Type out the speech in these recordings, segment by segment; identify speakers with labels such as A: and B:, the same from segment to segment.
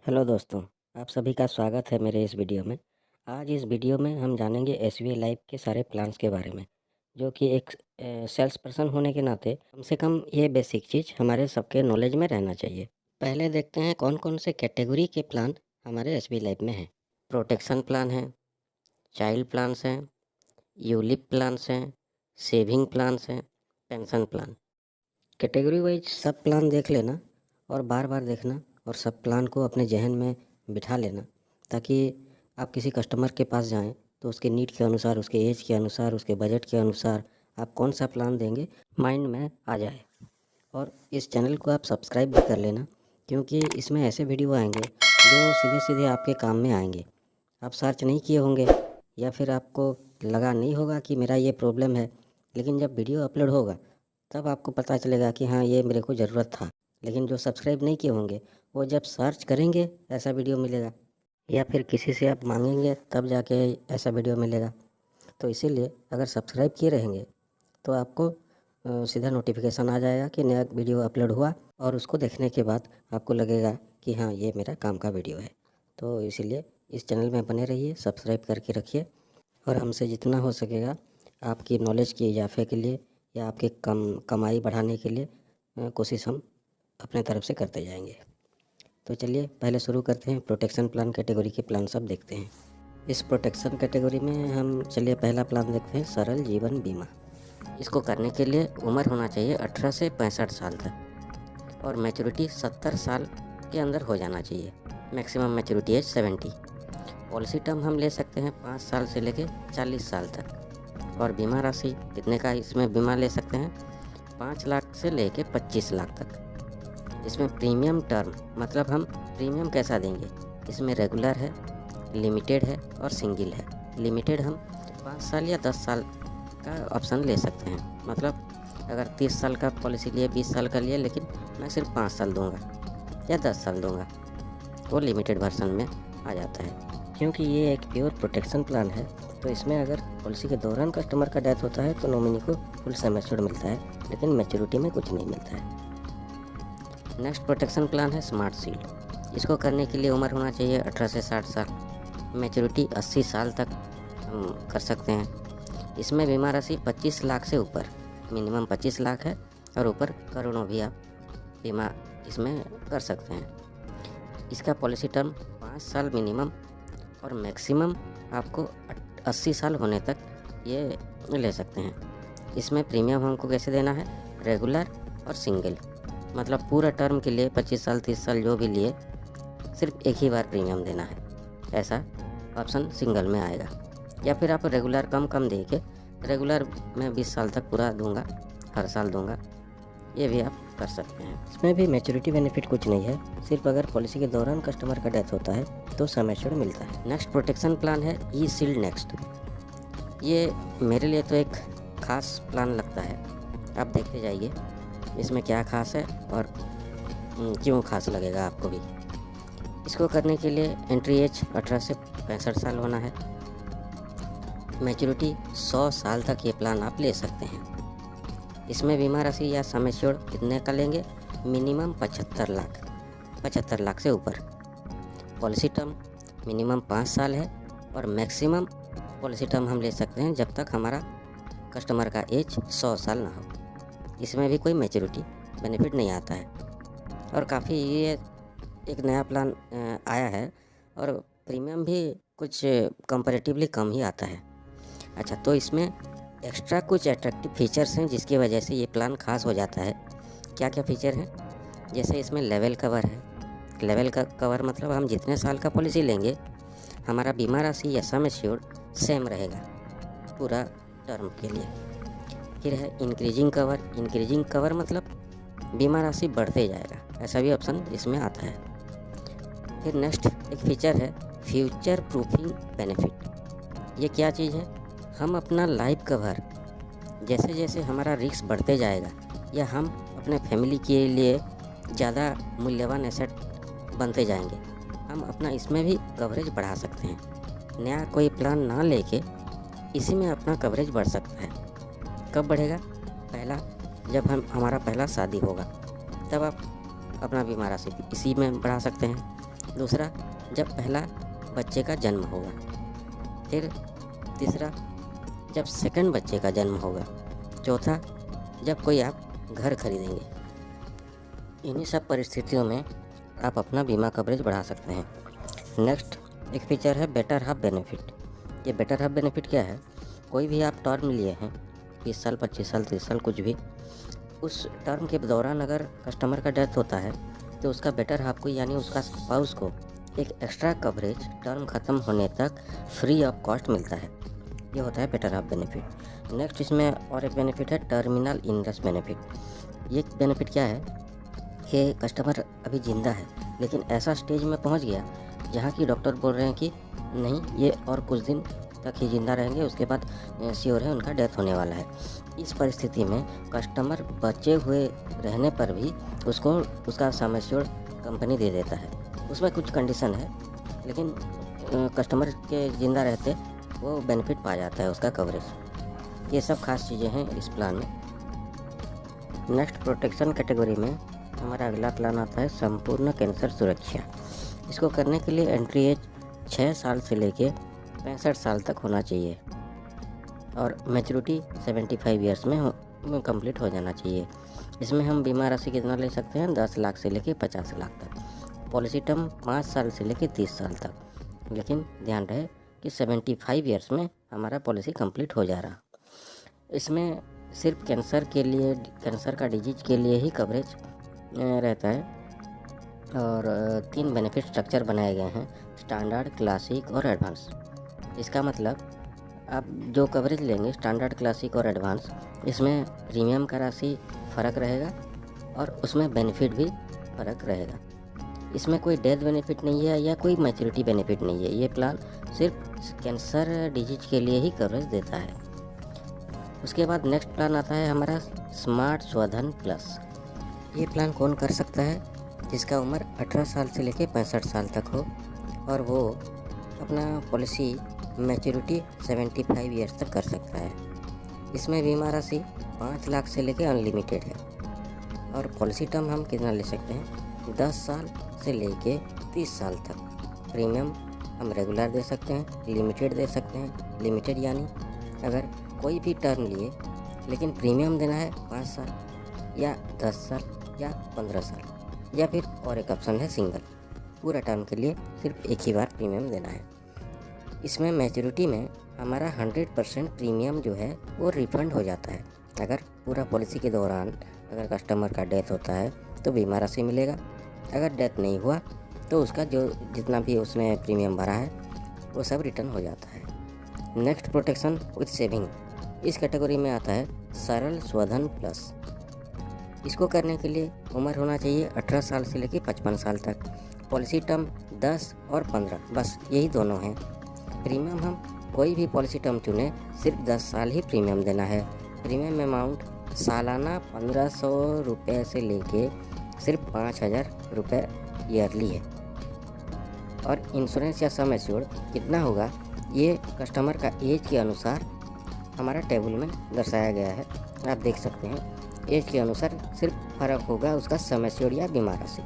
A: Hello दोस्तों, आप सभी का स्वागत है मेरे इस वीडियो में। आज इस वीडियो में हम जानेंगे एसबीआई लाइफ के सारे प्लान्स के बारे में, जो कि एक सेल्स पर्सन होने के नाते कम से कम ये बेसिक चीज़ हमारे सबके नॉलेज में रहना चाहिए। पहले देखते हैं कौन-कौन से कैटेगरी के प्लान हमारे एसबीआई लाइफ में हैं। प्रोटेक्शन प्लान है, चाइल्ड प्लान्स हैं, यूलिप प्लान्स हैं, सेविंग प्लान्स हैं, पेंशन प्लान। कैटेगरी वाइज सब प्लान देख लेना और बार-बार देखना और सब प्लान को अपने ज़हन में बिठा लेना, ताकि आप किसी कस्टमर के पास जाएँ तो उसके नीड के अनुसार, उसके एज के अनुसार, उसके बजट के अनुसार आप कौन-सा प्लान देंगे माइंड में आ जाए। और इस चैनल को आप सब्सक्राइब भी कर लेना, क्योंकि इसमें ऐसे वीडियो आएँगे जो सीधे-सीधे आपके काम में आएँगे। आप सर्च नहीं किए होंगे या फिर आपको लगा नहीं होगा कि मेरा ये प्रॉब्लम है, लेकिन जब वीडियो अपलोड होगा तब आपको पता चलेगा कि हाँ, ये मेरे को ज़रूरत था। लेकिन जो सब्सक्राइब नहीं किए होंगे वो जब सर्च करेंगे ऐसा वीडियो मिलेगा, या फिर किसी से आप मांगेंगे तब जाके ऐसा वीडियो मिलेगा। तो इसीलिए अगर सब्सक्राइब किए रहेंगे तो आपको सीधा नोटिफिकेशन आ जाएगा कि नया वीडियो अपलोड हुआ, और उसको देखने के बाद आपको लगेगा कि हाँ, ये मेरा काम का वीडियो है। तो इसीलिए इस चैनल में बने रहिए, सब्सक्राइब करके रखिए, और हमसे जितना हो सकेगा आपकी नॉलेज के इजाफे के लिए या आपके कमाई बढ़ाने के लिए कोशिश हम अपने तरफ से करते जाएंगे। तो चलिए पहले शुरू करते हैं। प्रोटेक्शन प्लान कैटेगरी के प्लान सब देखते हैं। इस प्रोटेक्शन कैटेगरी में हम चलिए पहला प्लान देखते हैं, सरल जीवन बीमा। इसको करने के लिए उम्र होना चाहिए 18 से 65 साल तक, और मैच्योरिटी 70 साल के अंदर हो जाना चाहिए। Maximum maturity age 70। Policy term हम ले सकते हैं 5 साल से लेके 40 साल तक, और बीमा राशि कितने का इसमें बीमा ले सकते हैं? 5 लाख से लेके 25 लाख तक। इसमें प्रीमियम टर्म मतलब हम प्रीमियम कैसा देंगे? इसमें रेगुलर है, लिमिटेड है और सिंगल है। लिमिटेड हम 5 साल या 10 साल का ऑप्शन ले सकते हैं। मतलब अगर 30 साल का पॉलिसी लिए, 20 साल का लिए, लेकिन मैं सिर्फ 5 साल दूंगा या 10 साल दूंगा, वो लिमिटेड वर्जन में आ जाता है। क्योंकि ये एक प्योर प्रोटेक्शन प्लान है, तो इसमें अगर पॉलिसी के दौरान कस्टमर का डेथ होता है तो नॉमिनी को फुल सम एश्योर्ड मिलता है, लेकिन मैच्योरिटी में कुछ नहीं मिलता है। नेक्स्ट प्रोटेक्शन प्लान है स्मार्ट शील्ड। इसको करने के लिए उम्र होना चाहिए 18 से 60 साल, मैच्योरिटी 80 साल तक हम कर सकते हैं। इसमें बीमा राशि 25 लाख से ऊपर, मिनिमम 25 लाख है, और ऊपर करोड़ों भी आप बीमा इसमें कर सकते हैं। इसका पॉलिसी टर्म 5 साल मिनिमम, और मैक्सिमम आपको 80 साल होने तक ये ले सकते हैं। इसमें प्रीमियम हमको कैसे देना है? रेगुलर और सिंगल, मतलब पूरा टर्म के लिए 25 साल 30 साल जो भी लिए, सिर्फ एक ही बार प्रीमियम देना है। ऐसा ऑप्शन सिंगल में आएगा। या फिर आप रेगुलर कम दे के, रेगुलर मैं 20 साल तक पूरा दूंगा, हर साल दूंगा, ये भी आप कर सकते हैं। इसमें भी मैच्योरिटी बेनिफिट कुछ नहीं है, सिर्फ अगर पॉलिसी के दौरान कस्टमर का डेथ होता है तो सम एश्योर्ड मिलता है। नेक्स्ट प्रोटेक्शन प्लान है ई शील्ड नेक्स्ट। ये मेरे लिए तो एक खास प्लान लगता है, आप देखते जाइए इसमें क्या खास है और क्यों खास लगेगा आपको भी। इसको करने के लिए एंट्री एज 18 से 65 साल होना है। मैच्योरिटी 100 साल तक ये प्लान आप ले सकते हैं। इसमें बीमा राशि या सम एश्योर्ड कितने का लेंगे? मिनिमम 75 लाख से ऊपर। पॉलिसी टर्म मिनिमम 5 साल है, और मैक्सिमम पॉलिसी टर्म हम ले सकते हैं जब तक हमारा कस्टमर का एज 100 साल ना हो। इसमें भी कोई मैच्योरिटी बेनिफिट नहीं आता है, और काफ़ी ये एक नया प्लान आया है, और प्रीमियम भी कुछ कंपैरेटिवली कम ही आता है। अच्छा, तो इसमें एक्स्ट्रा कुछ अट्रैक्टिव फीचर्स हैं जिसकी वजह से ये प्लान खास हो जाता है। क्या क्या फीचर हैं? जैसे इसमें लेवल कवर है। लेवल का कवर मतलब हम जितने साल का पॉलिसी लेंगे, हमारा बीमा राशि या सम एश्योर्ड सेम रहेगा पूरा टर्म के लिए। फिर है इंक्रीजिंग कवर। इंक्रीजिंग कवर मतलब बीमा राशि बढ़ते जाएगा, ऐसा भी ऑप्शन इसमें आता है। फिर नेक्स्ट एक फीचर है फ्यूचर प्रूफिंग बेनिफिट। ये क्या चीज़ है? हम अपना लाइफ कवर जैसे जैसे हमारा रिस्क बढ़ते जाएगा, या हम अपने फैमिली के लिए ज़्यादा मूल्यवान एसेट बनते जाएंगे, हम अपना इसमें भी कवरेज बढ़ा सकते हैं। नया कोई प्लान ना लेके इसी में अपना कवरेज बढ़ सकता है। कब बढ़ेगा? पहला, जब हमारा पहला शादी होगा, तब आप अपना बीमा राशि इसी में बढ़ा सकते हैं। दूसरा, जब पहला बच्चे का जन्म होगा। फिर तीसरा, जब सेकंड बच्चे का जन्म होगा। चौथा, जब कोई आप घर खरीदेंगे। इन्हीं सब परिस्थितियों में आप अपना बीमा कवरेज बढ़ा सकते हैं। नेक्स्ट एक फीचर है बेटर हाफ बेनिफिट। ये बेटर हाफ बेनिफिट क्या है? कोई भी आप टर्म लिए हैं, 20 साल, 25 साल, 30 साल, कुछ भी, उस टर्म के दौरान अगर कस्टमर का डेथ होता है तो उसका बेटर हाफ को, यानी उसका स्पाउस को, एक एक्स्ट्रा कवरेज टर्म ख़त्म होने तक फ्री ऑफ कॉस्ट मिलता है। ये होता है बेटर हाफ बेनिफिट। नेक्स्ट इसमें और एक बेनिफिट है टर्मिनल इलनेस बेनिफिट। ये बेनिफिट क्या है कि कस्टमर अभी ज़िंदा है लेकिन ऐसा स्टेज में पहुंच गया जहां की डॉक्टर बोल रहे हैं कि नहीं, ये और कुछ दिन तक ही ज़िंदा रहेंगे, उसके बाद श्योर है उनका डेथ होने वाला है। इस परिस्थिति में कस्टमर बचे हुए रहने पर भी उसको उसका सम एश्योर्ड कंपनी दे देता है। उसमें कुछ कंडीशन है, लेकिन कस्टमर के ज़िंदा रहते वो बेनिफिट पा जाता है, उसका कवरेज। ये सब खास चीज़ें हैं इस प्लान में। नेक्स्ट प्रोटेक्शन कैटेगरी में हमारा अगला प्लान आता है संपूर्ण कैंसर सुरक्षा। इसको करने के लिए एंट्री एज 6 साल से लेके 65 साल तक होना चाहिए और मैच्योरिटी 75 ईयर्स में कंप्लीट हो जाना चाहिए। इसमें हम बीमा राशि कितना ले सकते हैं? 10 लाख से लेके 50 लाख तक। पॉलिसी टर्म 5 साल से लेके 30 साल तक। लेकिन ध्यान रहे कि 75 ईयर्स में हमारा पॉलिसी कंप्लीट हो जा रहा। इसमें सिर्फ कैंसर के लिए, कैंसर का डिजीज के लिए ही कवरेज रहता है और 3 बेनिफिट स्ट्रक्चर बनाए गए हैं, स्टैंडर्ड, क्लासिक और एडवांस। इसका मतलब आप जो कवरेज लेंगे स्टैंडर्ड, क्लासिक और एडवांस, इसमें प्रीमियम का राशि फ़र्क रहेगा और उसमें बेनिफिट भी फ़र्क रहेगा। इसमें कोई डेथ बेनिफिट नहीं है या कोई मैच्योरिटी बेनिफिट नहीं है। ये प्लान सिर्फ कैंसर डिजीज के लिए ही कवरेज देता है। उसके बाद नेक्स्ट प्लान आता है हमारा स्मार्ट स्वधन प्लस। ये प्लान कौन कर सकता है? जिसका उम्र 18 साल से लेकर 65 साल तक हो और वो अपना पॉलिसी मैच्योरिटी 75 ईयर्स तक कर सकता है। इसमें बीमा राशि 5 लाख से लेकर अनलिमिटेड है और पॉलिसी टर्म हम कितना ले सकते हैं? 10 साल से लेके 30 साल तक। प्रीमियम हम रेगुलर दे सकते हैं, लिमिटेड दे सकते हैं। लिमिटेड यानी अगर कोई भी टर्म लिए लेकिन प्रीमियम देना है 5 साल या 10 साल या 15 साल, या फिर और एक ऑप्शन है सिंगल, पूरा टर्म के लिए सिर्फ एक ही बार प्रीमियम देना है। इसमें मैच्योरिटी में हमारा 100% प्रीमियम जो है वो रिफंड हो जाता है। अगर पूरा पॉलिसी के दौरान अगर कस्टमर का डेथ होता है तो बीमा राशि मिलेगा। अगर डेथ नहीं हुआ तो उसका जो जितना भी उसने प्रीमियम भरा है वो सब रिटर्न हो जाता है। Next protection with saving. इस कैटेगरी में आता है सरल स्वधन प्लस। इसको करने के लिए उम्र होना चाहिए 18 साल से लेकर 55 साल तक। पॉलिसी टर्म 10 और 15, बस यही दोनों हैं। प्रीमियम हम कोई भी पॉलिसी टर्म चुने, सिर्फ 10 साल ही प्रीमियम देना है। प्रीमियम अमाउंट सालाना 1500 रुपये से लेके सिर्फ 5000 रुपये ईयरली है। और इंश्योरेंस या सम एश्योर्ड कितना होगा ये कस्टमर का एज के अनुसार हमारा टेबल में दर्शाया गया है, आप देख सकते हैं। एज के अनुसार सिर्फ फ़र्क होगा उसका सम एश्योर्ड या बीमा राशि,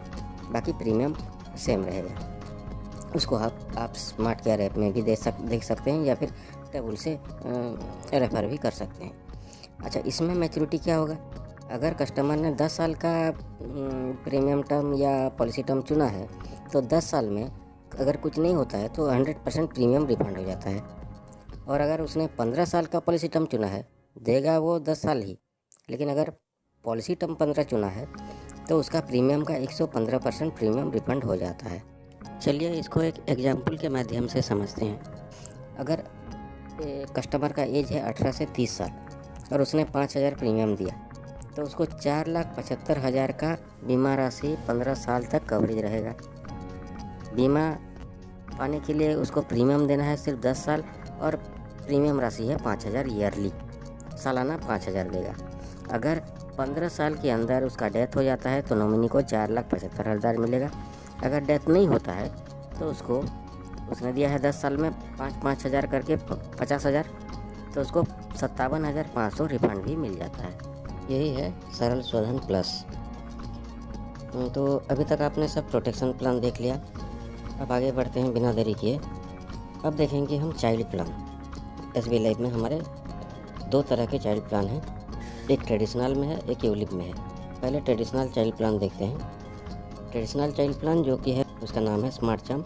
A: बाकी प्रीमियम सेम रहेगा। उसको आप स्मार्ट केयर ऐप में भी देख सकते हैं या फिर टेबल से रेफ़र भी कर सकते हैं। अच्छा, इसमें मैच्योरिटी क्या होगा? अगर कस्टमर ने 10 साल का प्रीमियम टर्म या पॉलिसी टर्म चुना है तो 10 साल में अगर कुछ नहीं होता है तो 100% प्रीमियम रिफंड हो जाता है। और अगर उसने 15 साल का पॉलिसी टर्म चुना है, देगा वो 10 साल ही, लेकिन अगर पॉलिसी टर्म 15 चुना है तो उसका प्रीमियम का 115% प्रीमियम रिफंड हो जाता है। चलिए इसको एक एग्जाम्पल के माध्यम से समझते हैं। अगर कस्टमर का एज है 18 से 30 साल और उसने 5000 प्रीमियम दिया तो उसको 4,75,000 का बीमा राशि 15 साल तक कवरेज रहेगा। बीमा पाने के लिए उसको प्रीमियम देना है सिर्फ 10 साल और प्रीमियम राशि है 5000 ईयरली, सालाना 5000 देगा। अगर 15 साल के अंदर उसका डेथ हो जाता है तो नॉमिनी को 4,75,000 मिलेगा। अगर डेथ नहीं होता है तो उसने दिया है 10 साल में 5,000 करके 50,000, तो उसको 57,500 रिफंड भी मिल जाता है। यही है सरल स्वधन प्लस। तो अभी तक आपने सब प्रोटेक्शन प्लान देख लिया। अब आगे बढ़ते हैं बिना देरी किए। अब देखेंगे हम चाइल्ड प्लान। एसबीआई लाइफ में हमारे 2 तरह के चाइल्ड प्लान हैं, एक ट्रेडिशनल में है, एक यूलिप में है। पहले ट्रेडिशनल चाइल्ड प्लान देखते हैं। ट्रेडिशनल चाइल्ड प्लान जो कि है उसका नाम है स्मार्ट चार्म।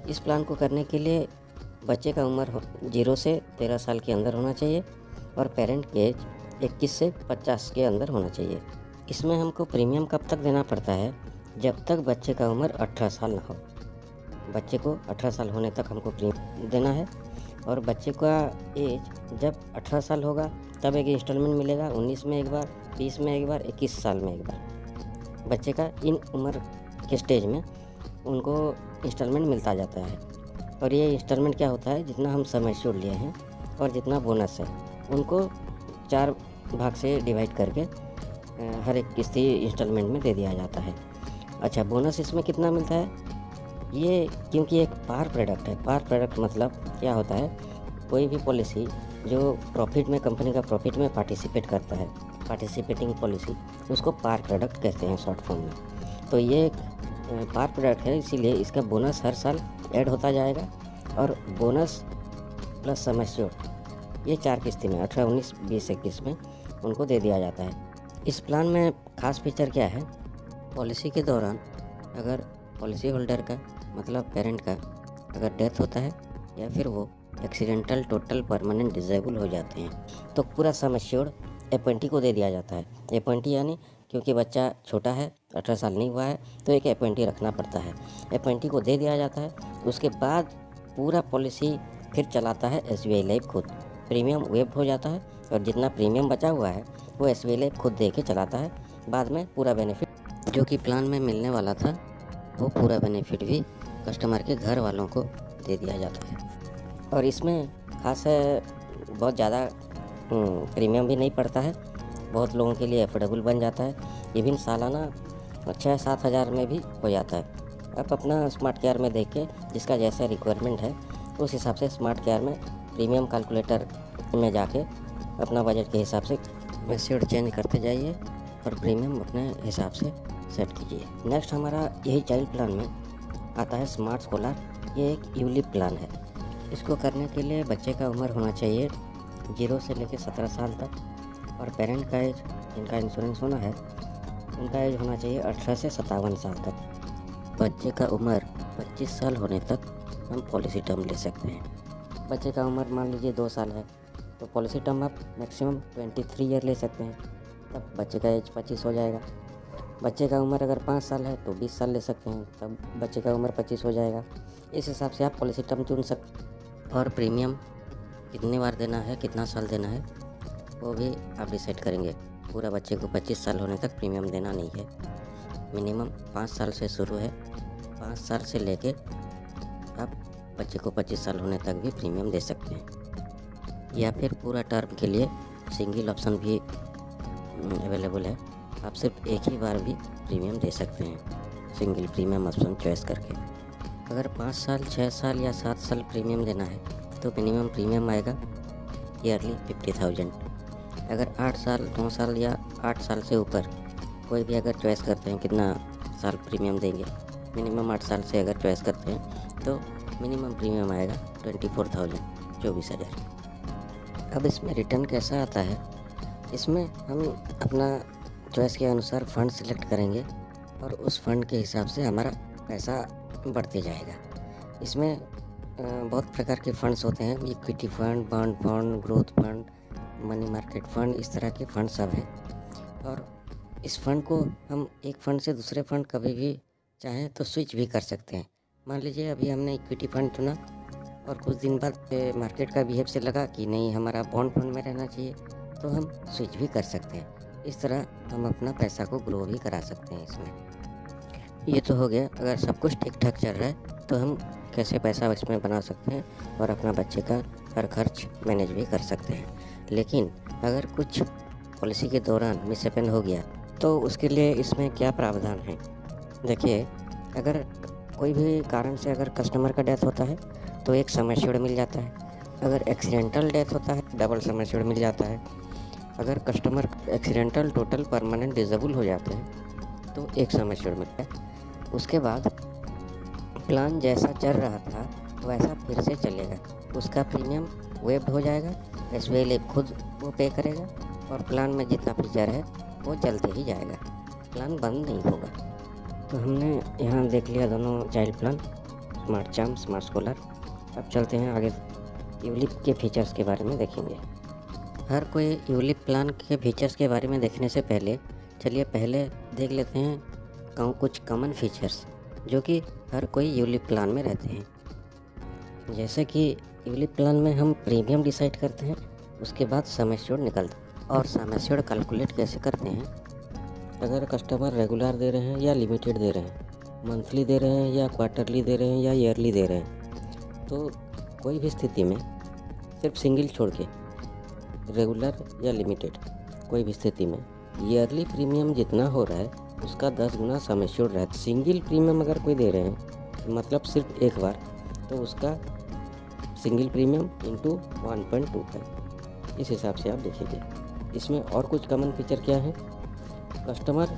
A: इस प्लान को करने के लिए बच्चे का उम्र 0 से 13 साल के अंदर होना चाहिए और पेरेंट की एज 21 से 50 के अंदर होना चाहिए। इसमें हमको प्रीमियम कब तक देना पड़ता है? जब तक बच्चे का उम्र 18 साल ना हो। बच्चे को 18 साल होने तक हमको प्रीमियम देना है और बच्चे का एज जब 18 साल होगा तब एक इंस्टॉलमेंट मिलेगा, 19 में एक बार, 20 में एक बार, 21 साल में एक बार। बच्चे का इन उम्र के स्टेज में उनको इंस्टॉलमेंट मिलता जाता है और ये इंस्टॉलमेंट क्या होता है, जितना हम सम एश्योर्ड लिए हैं और जितना बोनस है उनको 4 भाग से डिवाइड करके हर एक किस्ती इंस्टॉलमेंट में दे दिया जाता है। अच्छा, बोनस इसमें कितना मिलता है? ये क्योंकि एक पार प्रोडक्ट है। पार प्रोडक्ट मतलब क्या होता है, कोई भी पॉलिसी जो प्रॉफिट में, कंपनी का प्रॉफिट में पार्टिसिपेट करता है, पार्टिसिपेटिंग पॉलिसी, उसको पार प्रोडक्ट कहते हैं शॉर्ट फॉर्म में। तो ये एक पार प्रोडक्ट है, इसीलिए इसका बोनस हर साल ऐड होता जाएगा और बोनस प्लस सम एश्योर्ड ये 4 किस्ती में 18, 19, 20, 21 में उनको दे दिया जाता है। इस प्लान में ख़ास फीचर क्या है, पॉलिसी के दौरान अगर पॉलिसी होल्डर का मतलब पेरेंट का अगर डेथ होता है या फिर वो एक्सीडेंटल टोटल परमानेंट डिसेबल हो जाते हैं तो पूरा सम एश्योर्ड अपॉइंटी को दे दिया जाता है। अपॉइंटी यानी क्योंकि बच्चा छोटा है, 18 साल नहीं हुआ है, तो एक अपॉइंटी रखना पड़ता है। अपॉइंटी को दे दिया जाता है। उसके बाद पूरा पॉलिसी फिर चलाता है एसबीआई लाइफ खुद। प्रीमियम वेव हो जाता है और जितना प्रीमियम बचा हुआ है वो एसबीआई लाइफ खुद दे के चलाता है। बाद में पूरा बेनिफिट जो कि प्लान में मिलने वाला था वो पूरा बेनिफिट भी कस्टमर के घर वालों को दे दिया जाता है। और इसमें खास है बहुत ज़्यादा प्रीमियम भी नहीं पड़ता है, बहुत लोगों के लिए अफोर्डेबल बन जाता है। इवन सालाना 6-7 हज़ार में भी हो जाता है। आप अपना स्मार्ट केयर में देख के जिसका जैसा रिक्वायरमेंट है उस हिसाब से स्मार्ट केयर में प्रीमियम कैलकुलेटर में जाके अपना बजट के हिसाब से मेथड चेंज करते जाइए और प्रीमियम अपने हिसाब से सेट कीजिए। नेक्स्ट हमारा यही चाइल्ड प्लान में आता है स्मार्ट सोलर। ये एक यूलिप प्लान है। इसको करने के लिए बच्चे का उम्र होना चाहिए 0 से लेकर 17 साल तक और पेरेंट का एज, जिनका इंश्योरेंस होना है, उनका एज होना चाहिए 18 से 57 साल तक। बच्चे का उम्र 25 साल होने तक हम पॉलिसी टर्म ले सकते हैं। बच्चे का उम्र मान लीजिए 2 साल है तो पॉलिसी टर्म आप मैक्सिमम 23 ईयर ले सकते हैं, तब बच्चे का एज 25 हो जाएगा। बच्चे का उम्र अगर 5 साल है तो 20 साल ले सकते हैं, तब बच्चे का उम्र 25 हो जाएगा। इस हिसाब से आप पॉलिसी टर्म चुन सकते हैं और प्रीमियम कितनी बार देना है, कितना साल देना है, वो भी आप डिसाइड करेंगे। पूरा बच्चे को 25 साल होने तक प्रीमियम देना नहीं है। मिनिमम 5 साल से शुरू है, 5 साल से लेके आप बच्चे को 25 साल होने तक भी प्रीमियम दे सकते हैं। या फिर पूरा टर्म के लिए सिंगल ऑप्शन भी अवेलेबल है, आप सिर्फ एक ही बार भी प्रीमियम दे सकते हैं सिंगल प्रीमियम ऑप्शन चॉइस करके। अगर 5 साल, 6 साल या 7 साल प्रीमियम देना है तो मिनिमम प्रीमियम आएगा ईयरली 50,000। अगर 8 साल, 9 साल या 8 साल से ऊपर कोई भी अगर चॉइस करते हैं कितना साल प्रीमियम देंगे, मिनिमम 8 साल से अगर चॉइस करते हैं तो मिनिमम प्रीमियम आएगा 24,000, 24,000। अब इसमें रिटर्न कैसा आता है, इसमें हम अपना चॉइस के अनुसार फ़ंड सिलेक्ट करेंगे और उस फंड के हिसाब से हमारा पैसा बढ़ते जाएगा। इसमें बहुत प्रकार के फंड्स होते हैं, equity fund, bond fund, growth fund, money market fund, इस तरह के फंड सब हैं। और इस फंड को हम एक फ़ंड से दूसरे फंड कभी भी चाहें तो स्विच भी कर सकते हैं। मान लीजिए अभी हमने इक्विटी फंड चुना और कुछ दिन बाद मार्केट का बिहेव से लगा कि नहीं हमारा बॉन्ड फंड में रहना चाहिए, तो हम स्विच भी कर सकते हैं। इस तरह हम अपना पैसा को ग्रो भी करा सकते हैं इसमें। ये तो हो गया, अगर सब कुछ ठीक ठाक चल रहा है तो हम कैसे पैसा इसमें बना सकते हैं और अपना बच्चे का हर खर्च मैनेज भी कर सकते हैं। लेकिन अगर कुछ पॉलिसी के दौरान मिसहैपन हो गया तो उसके लिए इसमें क्या प्रावधान है। देखिए, अगर कोई भी कारण से अगर कस्टमर का डेथ होता है तो एक सम एश्योर्ड मिल जाता है। अगर एक्सीडेंटल डेथ होता है डबल सम एश्योर्ड मिल जाता है। अगर customer accidental total permanent disable हो जाते हैं तो एक सम एश्योर्ड मिलता है। उसके बाद प्लान जैसा चल रहा था वैसा फिर से चलेगा। उसका प्रीमियम वेव्ड हो जाएगा, एसबीआई लाइफ खुद वो पे करेगा और प्लान में जितना फीचर है वो चलते ही जाएगा, प्लान बंद नहीं होगा। तो हमने यहाँ देख लिया दोनों child plan, smart charm, smart scholar. अब चलते हैं आगे, यूलिप के फीचर्स के बारे में देखेंगे। हर कोई यूलिप प्लान के फीचर्स के बारे में देखने से पहले चलिए पहले देख लेते हैं कुछ कॉमन फीचर्स जो कि हर कोई यूलिप प्लान में रहते हैं। जैसे कि यूलिप प्लान में हम प्रीमियम डिसाइड करते हैं, उसके बाद सम एश्योर्ड निकलता है। और सम एश्योर्ड कैलकुलेट कैसे करते हैं, अगर कस्टमर रेगुलर दे रहे हैं या लिमिटेड दे रहे हैं, मंथली दे रहे हैं या क्वार्टरली दे रहे हैं या ईयरली दे रहे हैं, तो कोई भी स्थिति में सिर्फ सिंगल छोड़ के रेगुलर या लिमिटेड कोई भी स्थिति में ईयरली प्रीमियम जितना हो रहा है उसका 10 गुना सम एश्योर्ड रहता है। सिंगल प्रीमियम अगर कोई दे रहे हैं मतलब सिर्फ एक बार, तो उसका सिंगल प्रीमियम इंटू 1.25 इस हिसाब से आप देखिए। इसमें और कुछ कॉमन फीचर क्या है, कस्टमर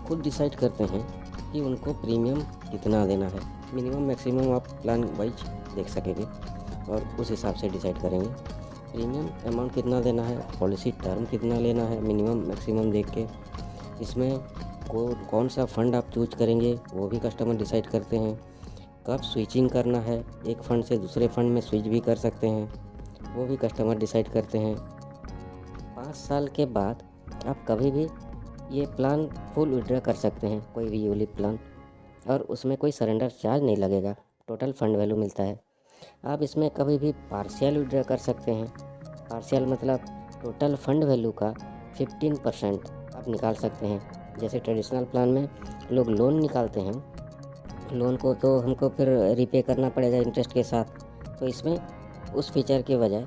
A: खुद डिसाइड करते हैं कि उनको प्रीमियम कितना देना है। मिनिमम मैक्सिमम आप प्लान वाइज देख सकेंगे और उस हिसाब से डिसाइड करेंगे प्रीमियम अमाउंट कितना देना है, पॉलिसी टर्म कितना लेना है, मिनिमम मैक्सिमम देख के। इसमें कौन सा फ़ंड आप चूज करेंगे वो भी कस्टमर डिसाइड करते हैं। कब स्विचिंग करना है, एक फ़ंड से दूसरे फ़ंड में स्विच भी कर सकते हैं, वो भी कस्टमर डिसाइड करते हैं। 5 साल के बाद आप कभी भी ये प्लान फुल विड्रॉ कर सकते हैं, कोई भी यूलिप प्लान, और उसमें कोई सरेंडर चार्ज नहीं लगेगा, टोटल फंड वैल्यू मिलता है। आप इसमें कभी भी पार्शियल विड्रॉ कर सकते हैं। पार्शियल मतलब टोटल फंड वैल्यू का 15% आप निकाल सकते हैं। जैसे ट्रेडिशनल प्लान में लोग लोन निकालते हैं, लोन को तो हमको फिर रीपे करना पड़ेगा इंटरेस्ट के साथ, तो इसमें उस फीचर के बजाय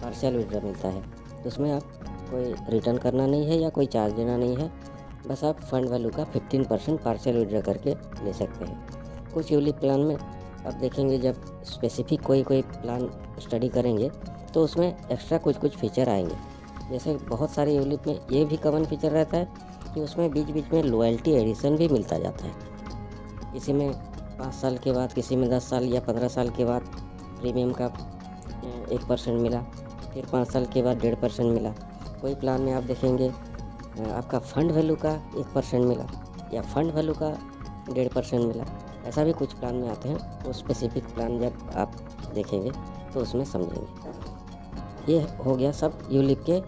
A: पार्शियल विड्रॉ मिलता है। तो उसमें आप कोई रिटर्न करना नहीं है या कोई चार्ज देना नहीं है, बस आप फंड वैल्यू का 15% पार्शियल विड्रॉ करके ले सकते हैं। कुछ यूलिप प्लान में आप देखेंगे जब स्पेसिफिक कोई प्लान स्टडी करेंगे तो उसमें एक्स्ट्रा कुछ फीचर आएंगे। जैसे बहुत सारे यूलिप में ये भी कॉमन फीचर रहता है कि उसमें बीच बीच में लॉयल्टी एडिशन भी मिलता जाता है। किसी में 5 साल के बाद, किसी में 10 साल या 15 साल के बाद प्रीमियम का 1% मिला, फिर 5 साल के बाद 1.5% मिला। कोई प्लान में आप देखेंगे आपका फंड वैल्यू का 1% मिला या फंड वैल्यू का 1.5% मिला। ऐसा भी कुछ प्लान में आते हैं, वो स्पेसिफिक प्लान जब आप देखेंगे तो उसमें समझेंगे। ये हो गया सब यूलिप के,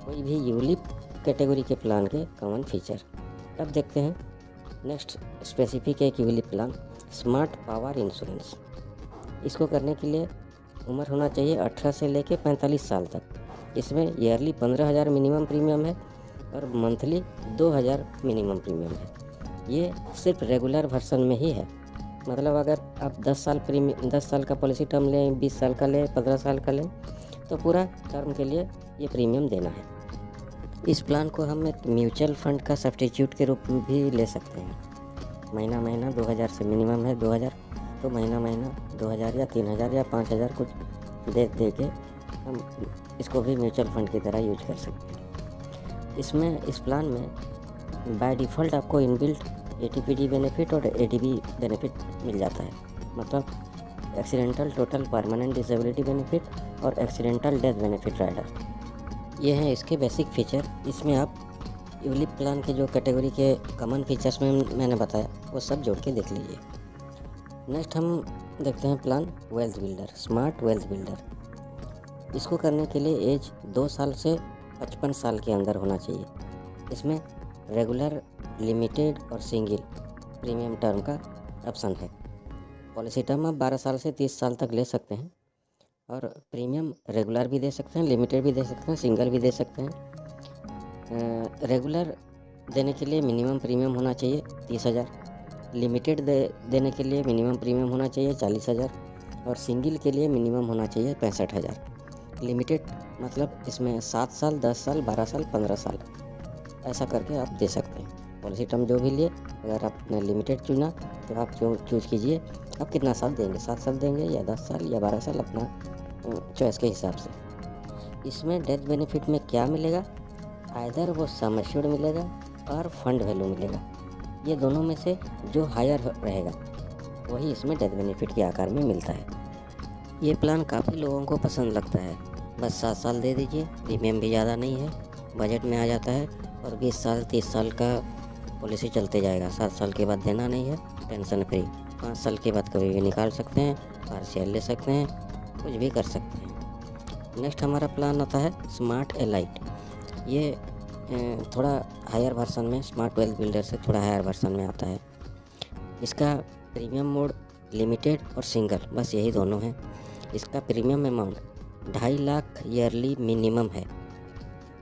A: कोई भी यूलिप कैटेगरी के प्लान के कॉमन फीचर। अब देखते हैं नेक्स्ट स्पेसिफिक एक ULIP plan, smart power insurance. इसको करने के लिए उम्र होना चाहिए 18 से लेके 45 साल तक। इसमें ईयरली 15,000 मिनिमम प्रीमियम है और मंथली 2,000 मिनिमम प्रीमियम है। ये सिर्फ रेगुलर वर्सन में ही है, मतलब अगर आप 10 साल का पॉलिसी टर्म लें, 20 साल का लें, 15 साल का लें, तो पूरा टर्म के लिए ये प्रीमियम देना है। इस प्लान को हम एक म्यूचुअल फंड का सब्स्टिट्यूट के रूप में भी ले सकते हैं। महीना 2000 से मिनिमम है 2000, तो महीना 2000 या 3000 या 5000 कुछ दे के हम इसको भी म्यूचुअल फंड की तरह यूज कर सकते हैं। इसमें इस प्लान में बाय डिफ़ॉल्ट आपको इनबिल्ट एटीपीडी बेनिफिट और एडीबी बेनिफिट मिल जाता है, मतलब accidental total permanent disability benefit और एक्सीडेंटल डेथ बेनिफिट राइडर। ये हैं इसके बेसिक फीचर। इसमें आप यूलिप प्लान के जो कैटेगरी के कॉमन फीचर्स में मैंने बताया वो सब जोड़ के देख लीजिए। नेक्स्ट हम देखते हैं plan wealth builder, smart wealth builder. इसको करने के लिए एज 2 साल से 55 साल के अंदर होना चाहिए। इसमें रेगुलर, लिमिटेड और सिंगल प्रीमियम टर्म का ऑप्शन है। पॉलिसी टर्म आप 12 साल से 30 साल तक ले सकते हैं और प्रीमियम रेगुलर भी दे सकते हैं, लिमिटेड भी दे सकते हैं, सिंगल भी दे सकते हैं। रेगुलर देने के लिए मिनिमम प्रीमियम होना चाहिए 30,000, लिमिटेड देने के लिए मिनिमम प्रीमियम होना चाहिए 40,000 और सिंगल के लिए मिनिमम होना चाहिए 65,000। लिमिटेड मतलब इसमें 7 साल, 10 साल, 12 साल, 15 साल ऐसा करके आप दे सकते हैं। पॉलिसी टर्म जो भी लिए, अगर आपने लिमिटेड चुना तो आप जो चूज़ कीजिए आप कितना साल देंगे, 7 साल देंगे या 10 साल या 12 साल, अपना चॉइस के हिसाब से। इसमें डेथ बेनिफिट में क्या मिलेगा, आइदर वो सम एश्योर्ड मिलेगा और फंड वैल्यू मिलेगा। ये दोनों में से जो हायर रहेगा वही इसमें डेथ बेनिफिट के आकार में मिलता है। ये प्लान काफ़ी लोगों को पसंद लगता है। बस 7 साल दे दीजिए, प्रीमियम भी ज़्यादा नहीं है, बजट में आ जाता है और 20 साल 30 साल का पॉलिसी चलते जाएगा। 7 साल के बाद देना नहीं है, टेंशन फ्री। 5 साल के बाद कभी भी निकाल सकते हैं, पार्शियल ले सकते हैं, कुछ भी कर सकते हैं। नेक्स्ट हमारा प्लान आता है स्मार्ट एलाइट। ये थोड़ा हायर वर्सन में, स्मार्ट वेल्थ बिल्डर से थोड़ा हायर वर्सन में आता है। इसका प्रीमियम मोड लिमिटेड और सिंगल, बस यही दोनों हैं। इसका premium amount 2.5 lakh yearly minimum है।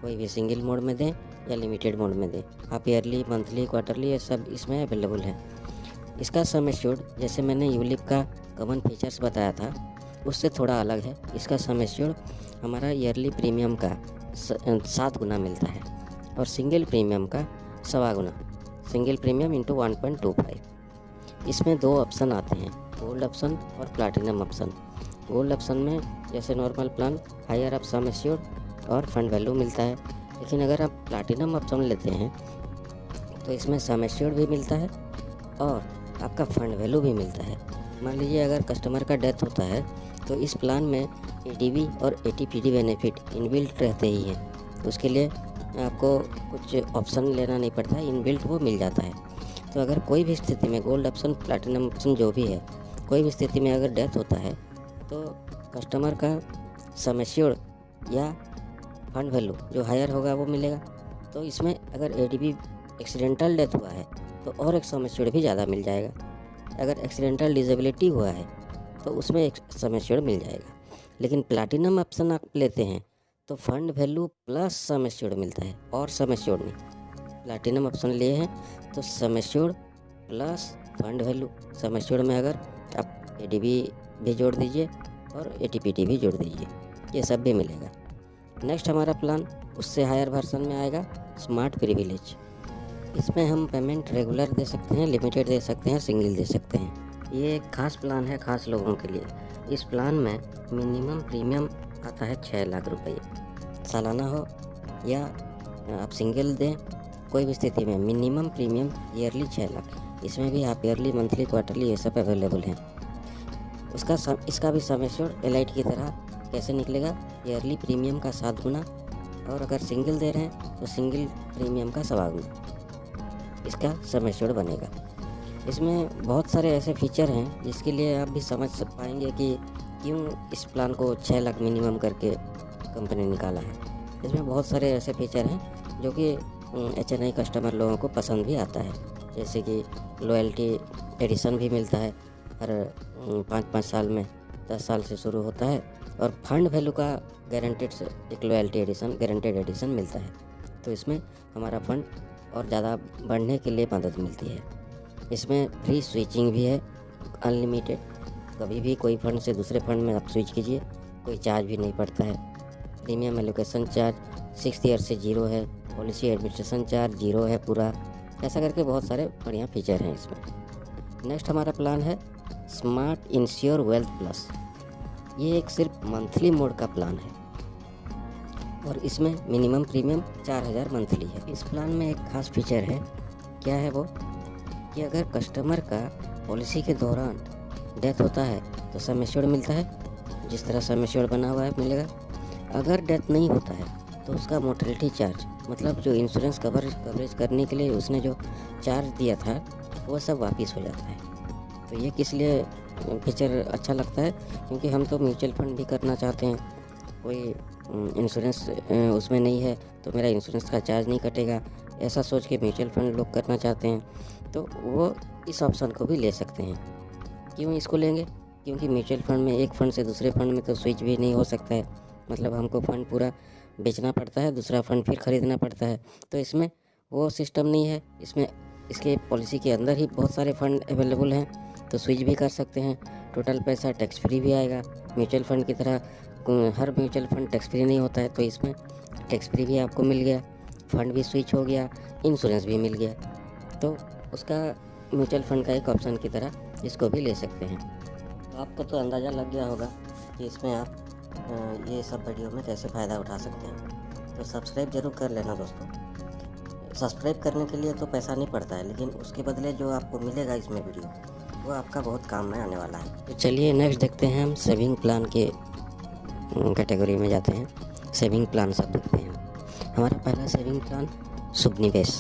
A: कोई भी सिंगल मोड में दें या लिमिटेड मोड में दें, आप ईयरली, मंथली, क्वार्टरली, ये सब इसमें अवेलेबल है। इसका सम एश्योर्ड, जैसे मैंने यूलिप का कॉमन फीचर्स बताया था, उससे थोड़ा अलग है। इसका सम एश्योर्ड हमारा ईयरली प्रीमियम का 7 गुना मिलता है और सिंगल प्रीमियम का 1.25 गुना, सिंगल प्रीमियम इंटू 1.25। इसमें 2 ऑप्शन आते हैं, गोल्ड ऑप्शन और प्लैटिनम ऑप्शन। गोल्ड ऑप्शन में जैसे normal plan higher up sum assured और फंड वैल्यू मिलता है, लेकिन अगर आप प्लैटिनम ऑप्शन लेते हैं तो इसमें सम एश्योर्ड भी मिलता है और आपका फंड वैल्यू भी मिलता है। मान लीजिए अगर कस्टमर का डेथ होता है तो इस प्लान में एडीवी और एटीपीडी बेनिफिट इनबिल्ट रहते ही हैं। तो उसके लिए आपको कुछ ऑप्शन लेना नहीं पड़ता है, इनबिल्ट वो मिल जाता है। तो अगर कोई भी स्थिति में गोल्ड ऑप्शन, प्लैटिनम ऑप्शन जो भी है, कोई भी स्थिति में अगर डेथ होता है तो कस्टमर का सम एश्योर्ड या फंड वैल्यू जो हायर होगा वो मिलेगा। तो इसमें अगर एडीवी एक्सीडेंटल डेथ हुआ है तो और एक सम एश्योर्ड भी ज़्यादा मिल जाएगा। अगर एक्सीडेंटल डिसेबिलिटी हुआ है तो उसमें एक सम एश्योर्ड मिल जाएगा। लेकिन प्लैटिनम ऑप्शन आप लेते हैं तो fund value plus sum assured मिलता है और सम एश्योर्ड नहीं। प्लैटिनम ऑप्शन लिए हैं तो sum assured plus fund value. Sum assured में अगर आप एडीवी भी जोड़ दीजिए और एटीपीटी भी जोड़ दीजिए, ये सब भी मिलेगा। नेक्स्ट हमारा प्लान उससे हायर वर्जन में आएगा स्मार्ट प्रिविलेज। इसमें हम पेमेंट रेगुलर दे सकते हैं, लिमिटेड दे सकते हैं, सिंगल दे सकते हैं। ये एक खास प्लान है खास लोगों के लिए। इस प्लान में मिनिमम प्रीमियम आता है 6 लाख रुपये, सालाना हो या आप सिंगल दें, कोई भी स्थिति में मिनिमम प्रीमियम ईयरली 6 लाख। इसमें भी आप ईयरली, मंथली, क्वार्टरली ये सब अवेलेबल हैं। इसका भी सम एश्योर्ड एलाइट की तरह कैसे निकलेगा, ईयरली प्रीमियम का 7 गुना और अगर सिंगल दे रहे हैं तो सिंगल प्रीमियम का 1.25 गुना इसका सम एश्योर्ड बनेगा। इसमें बहुत सारे ऐसे फीचर हैं जिसके लिए आप भी समझ पाएंगे कि क्यों इस प्लान को 6 लाख मिनिमम करके कंपनी निकाला है। इसमें बहुत सारे ऐसे फीचर हैं जो कि HNI कस्टमर लोगों को पसंद भी आता है, जैसे कि लॉयल्टी एडिशन भी मिलता है हर 5-5 साल में, 10 साल से शुरू होता है और फंड वैल्यू का गारंटेड से एक लॉयल्टी एडिशन, गारंटेड एडिशन मिलता है। तो इसमें हमारा फंड और ज़्यादा बढ़ने के लिए मदद मिलती है। इसमें फ्री स्विचिंग भी है, अनलिमिटेड, कभी भी कोई फंड से दूसरे फंड में आप स्विच कीजिए, कोई चार्ज भी नहीं पड़ता है। प्रीमियम एलोकेशन चार्ज 6 ईयर से 0 है, पॉलिसी एडमिनिस्ट्रेशन चार्ज 0 है पूरा। ऐसा करके बहुत सारे बढ़िया फीचर हैं इसमें। नेक्स्ट हमारा प्लान है स्मार्ट इंश्योर वेल्थ प्लस। ये एक सिर्फ मंथली मोड का प्लान है और इसमें मिनिमम प्रीमियम 4000 मंथली है। इस प्लान में एक खास फीचर है, क्या है वो, कि अगर कस्टमर का पॉलिसी के दौरान डेथ होता है तो सम एश्योर्ड मिलता है, जिस तरह सम एश्योर्ड बना हुआ है मिलेगा। अगर डेथ नहीं होता है तो उसका मोर्टेलिटी चार्ज, मतलब जो इंश्योरेंस कवरेज करने के लिए उसने जो चार्ज दिया था वो सब वापस हो जाता है। तो ये किस लिए फीचर अच्छा लगता है, क्योंकि हम तो म्यूचुअल फंड भी करना चाहते हैं, कोई इंश्योरेंस उसमें नहीं है तो मेरा इंश्योरेंस का चार्ज नहीं कटेगा, ऐसा सोच के म्यूचुअल फंड लोग करना चाहते हैं, तो वो इस ऑप्शन को भी ले सकते हैं। क्यों इसको लेंगे, क्योंकि म्यूचुअल फंड में एक फ़ंड से दूसरे फंड में तो स्विच भी नहीं हो सकता है, मतलब हमको फ़ंड पूरा बेचना पड़ता है, दूसरा फ़ंड फिर ख़रीदना पड़ता है। तो इसमें वो सिस्टम नहीं है। इसमें इसके पॉलिसी के अंदर ही बहुत सारे फ़ंड अवेलेबल हैं, तो स्विच भी कर सकते हैं। टोटल पैसा टैक्स फ्री भी आएगा। म्यूचुअल फंड की तरह हर म्यूचुअल फंड टैक्स फ्री नहीं होता है, तो इसमें टैक्स फ्री भी आपको मिल गया, फ़ंड भी स्विच हो गया, इंश्योरेंस भी मिल गया। तो उसका म्यूचुअल फंड का एक ऑप्शन की तरह इसको भी ले सकते हैं। तो आपको तो अंदाज़ा लग गया होगा कि इसमें आप ये सब वीडियो में कैसे फ़ायदा उठा सकते हैं। तो सब्सक्राइब ज़रूर कर लेना दोस्तों। सब्सक्राइब करने के लिए तो पैसा नहीं पड़ता है, लेकिन उसके बदले जो आपको मिलेगा इसमें वीडियो, वो आपका बहुत काम में आने वाला है। तो चलिए नेक्स्ट देखते हैं, हम सेविंग प्लान के कैटेगरी में जाते हैं। सेविंग प्लान सब देखते हैं। हमारा पहला सेविंग प्लान शुभ निवेश।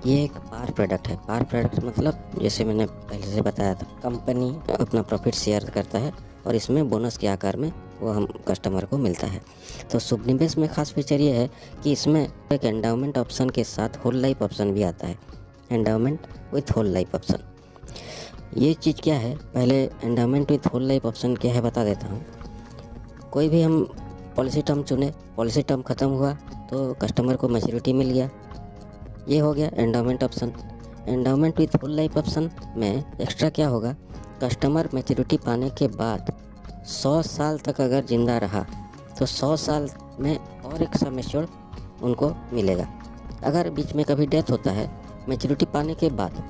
A: ये एक पार प्रोडक्ट है। पार प्रोडक्ट मतलब जैसे मैंने पहले से बताया था, कंपनी अपना प्रॉफिट शेयर करता है और इसमें बोनस के आकार में वो हम कस्टमर को मिलता है। तो शुभ निवेश में खास फीचर ये है कि इसमें एक एंडाउमेंट ऑप्शन के साथ होल लाइफ ऑप्शन भी आता है। Endowment with whole life option, ये चीज़ क्या है, पहले endowment with whole life option क्या है बता देता हूँ। कोई भी हम पॉलिसी टर्म चुने, पॉलिसी टर्म ख़त्म हुआ तो कस्टमर को मैच्योरिटी मिल गया, ये हो गया endowment option. Endowment with whole life option में एक्स्ट्रा क्या होगा, कस्टमर मैच्योरिटी पाने के बाद 100 साल तक अगर ज़िंदा रहा तो 100 साल में और एक सम एश्योर्ड उनको मिलेगा। अगर बीच में कभी डेथ होता है मैच्योरिटी पाने के बाद,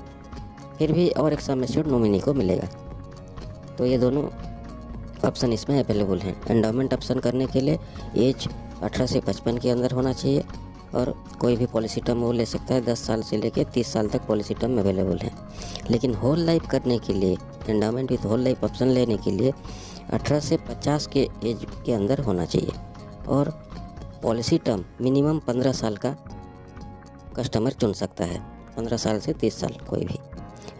A: फिर भी और एक सम एश्योर्ड नॉमिनी को मिलेगा। तो ये दोनों ऑप्शन इसमें अवेलेबल हैं। एंडाउमेंट ऑप्शन करने के लिए एज 18 से 55 के अंदर होना चाहिए और कोई भी पॉलिसी टर्म वो ले सकता है। 10 साल से लेकर 30 साल तक पॉलिसी टर्म अवेलेबल है। लेकिन होल लाइफ करने के लिए, endowment with whole life option लेने के लिए 18 से 50 के एज के अंदर होना चाहिए और पॉलिसी टर्म मिनिमम 15 साल का कस्टमर चुन सकता है। 15 साल से 30 साल कोई भी।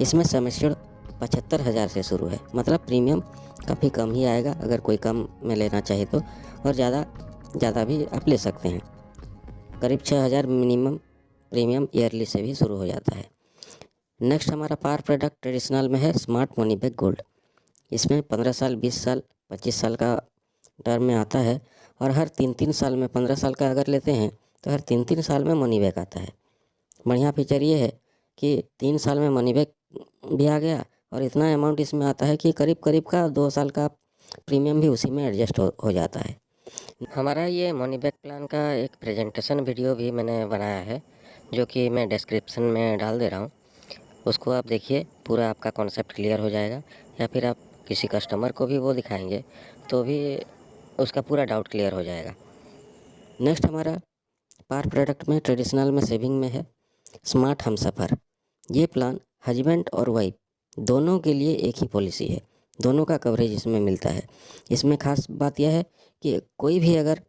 A: इसमें सम एश्योर्ड 75,000 से शुरू है, मतलब प्रीमियम काफ़ी कम ही आएगा अगर कोई कम में लेना चाहे तो, और ज़्यादा भी आप ले सकते हैं। करीब 6,000 मिनिमम प्रीमियम ईयरली से भी शुरू हो जाता है। नेक्स्ट हमारा पार प्रोडक्ट ट्रेडिशनल में है स्मार्ट मनी बैक गोल्ड। इसमें 15 साल, 20 साल, 25 साल का टर्म में आता है और हर 3-3 साल में, 15 साल का अगर लेते हैं तो हर 3-3 साल में मनी बैक आता है। बढ़िया फीचर ये है कि 3 साल में मनी बैक भी आ गया और इतना अमाउंट इसमें आता है कि करीब करीब का 2 साल का प्रीमियम भी उसी में एडजस्ट हो जाता है। हमारा ये मनी बैक प्लान का एक प्रेजेंटेशन वीडियो भी मैंने बनाया है, जो कि मैं डिस्क्रिप्शन में डाल दे रहा हूँ। उसको आप देखिए, पूरा आपका कॉन्सेप्ट क्लियर हो जाएगा। या फिर आप किसी कस्टमर को भी वो दिखाएंगे तो भी उसका पूरा डाउट क्लियर हो जाएगा। नेक्स्ट हमारा पार प्रोडक्ट में ट्रेडिशनल में सेविंग में है स्मार्ट हमसफ़र। ये प्लान हस्बैंड और वाइफ दोनों के लिए एक ही पॉलिसी है, दोनों का कवरेज इसमें मिलता है। इसमें खास बात यह है कि कोई भी अगर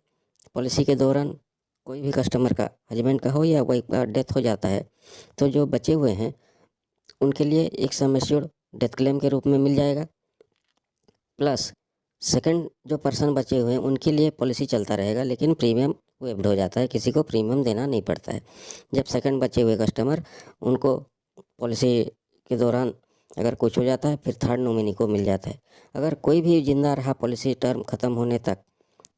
A: पॉलिसी के दौरान कोई भी कस्टमर का, हस्बैंड का हो या वाइफ का, डेथ हो जाता है तो जो बचे हुए हैं उनके लिए एक सम एश्योर्ड डेथ क्लेम के रूप में मिल जाएगा। प्लस सेकंड जो पर्सन बचे हुए हैं उनके लिए पॉलिसी चलता रहेगा, लेकिन प्रीमियम वेव्ड हो जाता है, किसी को प्रीमियम देना नहीं पड़ता है। जब सेकंड बचे हुए कस्टमर, उनको पॉलिसी के दौरान अगर कुछ हो जाता है फिर थर्ड नॉमिनी को मिल जाता है। अगर कोई भी जिंदा रहा पॉलिसी टर्म ख़त्म होने तक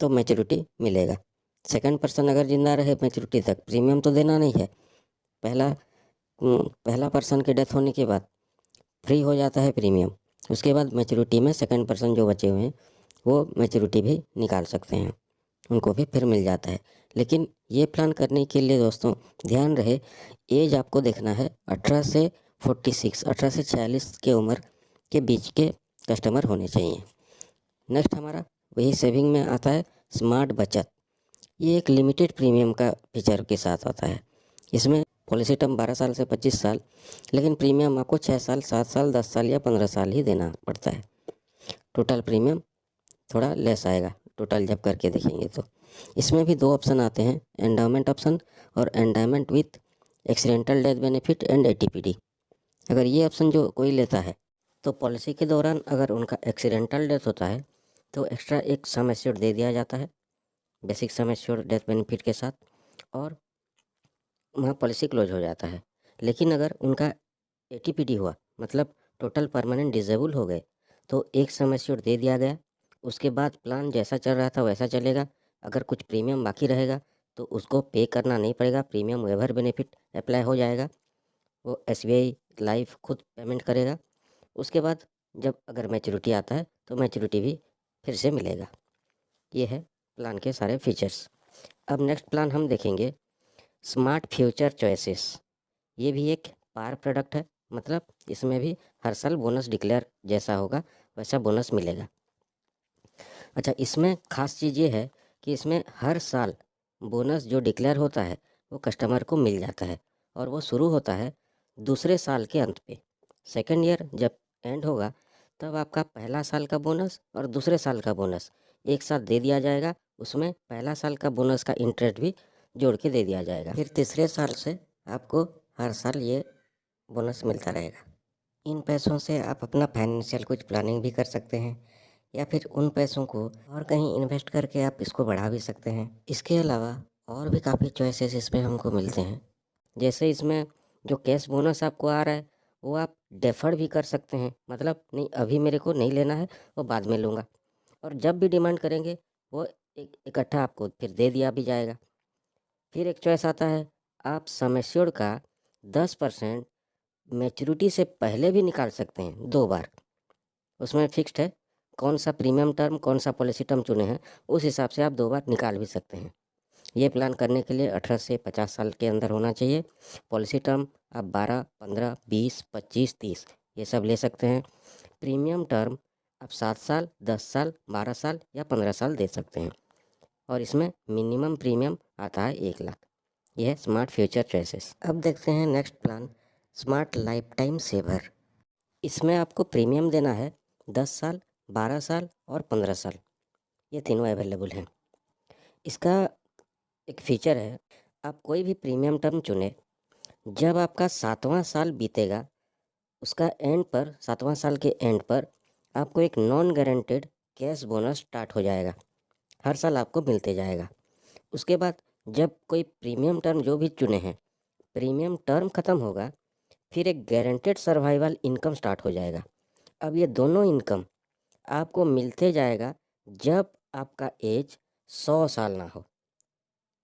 A: तो मैच्योरिटी मिलेगा। सेकंड पर्सन अगर जिंदा रहे मैच्योरिटी तक, प्रीमियम तो देना नहीं है। पहला पर्सन के डेथ होने के बाद फ्री हो जाता है प्रीमियम। उसके बाद मैच्योरिटी में सेकंड पर्सन जो बचे हुए हैं वो मैच्योरिटी भी निकाल सकते हैं, उनको भी फिर मिल जाता है। लेकिन ये प्लान करने के लिए दोस्तों ध्यान रहे, एज आपको देखना है 18 से 46, 18 से 46 के उम्र के बीच के कस्टमर होने चाहिए। नेक्स्ट हमारा वही सेविंग में आता है स्मार्ट बचत। ये एक लिमिटेड प्रीमियम का फीचर के साथ आता है। इसमें पॉलिसी टर्म 12 साल से 25 साल, लेकिन प्रीमियम आपको 6 साल, 7 साल, 10 साल या 15 साल ही देना पड़ता है। टोटल प्रीमियम थोड़ा लेस आएगा टोटल जब करके देखेंगे तो। इसमें भी 2 ऑप्शन आते हैं, एंडाउमेंट ऑप्शन और endowment with accidental death benefit and ATPD. अगर ये ऑप्शन जो कोई लेता है तो पॉलिसी के दौरान अगर उनका एक्सीडेंटल डेथ होता है तो एक्स्ट्रा एक सम एश्योर्ड दे दिया जाता है, basic sum assured death benefit के साथ, और वहाँ पॉलिसी क्लोज हो जाता है। लेकिन अगर उनका एटीपीडी हुआ, मतलब टोटल परमानेंट डिसेबल हो गए, तो एक सम एश्योर्ड दे दिया गया। उसके बाद प्लान जैसा चल रहा था वैसा चलेगा। अगर कुछ प्रीमियम बाकी रहेगा तो उसको पे करना नहीं पड़ेगा, प्रीमियम वेवर बेनिफिट अप्लाई हो जाएगा। वो एसबीआई लाइफ खुद पेमेंट करेगा। उसके बाद जब अगर मैच्योरिटी आता है तो मैच्योरिटी भी फिर से मिलेगा। ये है प्लान के सारे फीचर्स। अब नेक्स्ट प्लान हम देखेंगे स्मार्ट फ्यूचर चॉइसेस। ये भी एक पार प्रोडक्ट है, मतलब इसमें भी हर साल बोनस डिक्लेयर जैसा होगा वैसा बोनस मिलेगा। अच्छा, इसमें ख़ास चीज़ ये है कि इसमें हर साल बोनस जो डिक्लेयर होता है वो कस्टमर को मिल जाता है और वो शुरू होता है दूसरे साल के अंत पे। सेकंड ईयर जब एंड होगा तब आपका पहला साल का बोनस और दूसरे साल का बोनस एक साथ दे दिया जाएगा। उसमें पहला साल का बोनस का इंटरेस्ट भी जोड़ के दे दिया जाएगा। फिर तीसरे साल से आपको हर साल ये बोनस मिलता रहेगा। इन पैसों से आप अपना फाइनेंशियल कुछ प्लानिंग भी कर सकते हैं या फिर उन पैसों को और कहीं इन्वेस्ट करके आप इसको बढ़ा भी सकते हैं। इसके अलावा और भी काफ़ी चॉइसेस इसमें हमको मिलते हैं। जैसे इसमें जो कैश बोनस आपको आ रहा है वो आप डेफर्ड भी कर सकते हैं, मतलब नहीं अभी मेरे को नहीं लेना है, वो बाद में लूँगा, और जब भी डिमांड करेंगे वो इकट्ठा आपको फिर दे दिया भी जाएगा। फिर एक चॉइस आता है, आप सम एश्योर्ड का 10% मैच्योरिटी से पहले भी निकाल सकते हैं 2 बार। उसमें फिक्स्ड है कौन सा प्रीमियम टर्म कौन सा पॉलिसी टर्म चुने हैं, उस हिसाब से आप 2 बार निकाल भी सकते हैं। ये प्लान करने के लिए 18 से 50 साल के अंदर होना चाहिए। पॉलिसी टर्म आप 12, 15, 20, 25, 30 ये सब ले सकते हैं। प्रीमियम टर्म आप 7 साल, 10 साल, 12 साल या 15 साल दे सकते हैं, और इसमें मिनिमम प्रीमियम आता है 1 लाख। यह है स्मार्ट फ्यूचर चॉइसेस। अब देखते हैं next plan, smart life time saver. इसमें आपको प्रीमियम देना है 10 साल, 12 साल और 15 साल, ये तीनों अवेलेबल हैं। इसका एक फीचर है, आप कोई भी प्रीमियम टर्म चुने, जब आपका 7वां साल बीतेगा उसका एंड पर 7वां साल के एंड पर आपको एक non guaranteed cash bonus start हो जाएगा, हर साल आपको मिलते जाएगा। उसके बाद जब कोई प्रीमियम टर्म जो भी चुने हैं, प्रीमियम टर्म ख़त्म होगा, फिर एक गारंटेड सर्वाइवल इनकम स्टार्ट हो जाएगा। अब ये दोनों इनकम आपको मिलते जाएगा जब आपका एज 100 साल ना हो।